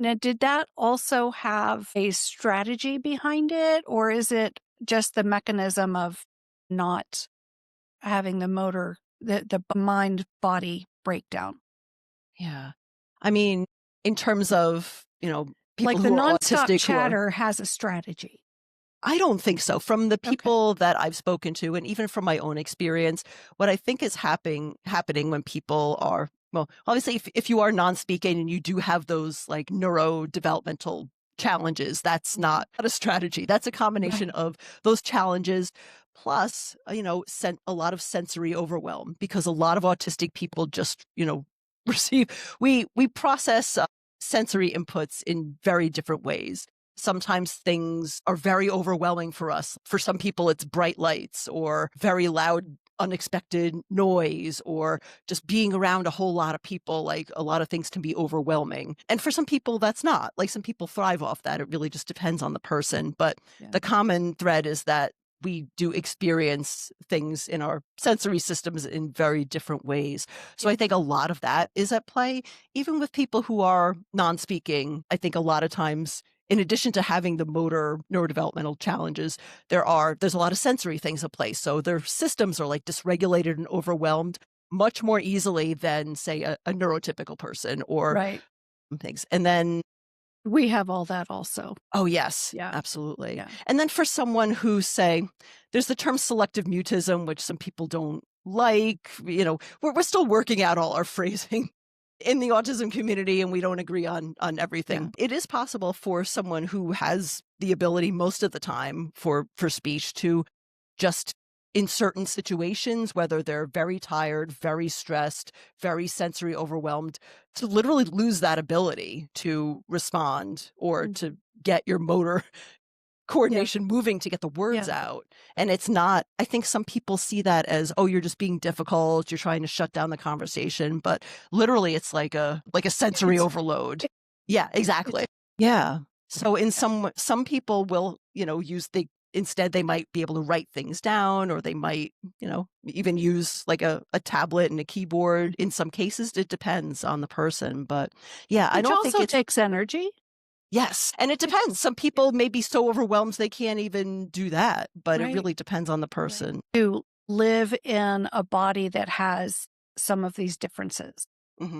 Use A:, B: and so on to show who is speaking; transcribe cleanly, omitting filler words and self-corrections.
A: Now, did that also have a strategy behind it, or is it just the mechanism of not having the motor, the mind body breakdown?
B: Yeah. I mean, in terms of, people
A: Like the
B: who are
A: nonstop
B: autistic who are
A: chatter has a strategy.
B: I don't think so. From the
A: Okay.
B: people that I've spoken to, and even from my own experience, what I think is happening when people are, well, obviously, if you are non-speaking and you do have those like neurodevelopmental challenges, that's
A: Mhm.
B: not a strategy. That's a combination
A: Right.
B: of those challenges plus, a lot of sensory overwhelm because a lot of autistic people just, receive, we process sensory inputs in very different ways. Sometimes things are very overwhelming for us. For some people, it's bright lights or very loud, unexpected noise or just being around a whole lot of people. Like a lot of things can be overwhelming. And for some people, that's not. Like some people thrive off that. It really just depends on the person. But
A: Yeah.
B: the common thread is that we do experience things in our sensory systems in very different ways. So
A: Yeah.
B: I think a lot of that is at play. Even with people who are non speaking, I think a lot of times in addition to having the motor neurodevelopmental challenges, there's a lot of sensory things at play. So their systems are like dysregulated and overwhelmed much more easily than, say, a neurotypical person or
A: Right.
B: things. And then,
A: We have all that also.
B: oh yes,
A: Yeah.
B: absolutely.
A: Yeah.
B: And then for someone who say, there's the term selective mutism, which some people don't like. We're still working out all our phrasing in the autism community and we don't agree on
A: Yeah.
B: everything. It is possible for someone who has the ability most of the time for speech to just in certain situations, whether they're very tired, very stressed, very sensory overwhelmed, to literally lose that ability to respond or
A: Mm.
B: to get your motor
A: Yeah.
B: coordination moving to get the words
A: Yeah.
B: out. And it's not, I think some people see that as, oh, you're just being difficult, you're trying to shut down the conversation, but literally it's like a sensory
A: It's
B: overload. Yeah,
A: it's
B: exactly. Yeah. So in
A: yeah.
B: some people will, use the instead they might be able to write things down or they might, even use like a tablet and a keyboard. In some cases it depends on the person, but yeah, I
A: Which
B: don't think
A: also
B: it's
A: takes energy.
B: yes, and it depends. Some
A: Yeah.
B: people may be so overwhelmed they can't even do that, but it
A: Right.
B: really depends on the
A: Right.
B: person.
A: To live in a body that has some of these differences.
B: Mhm.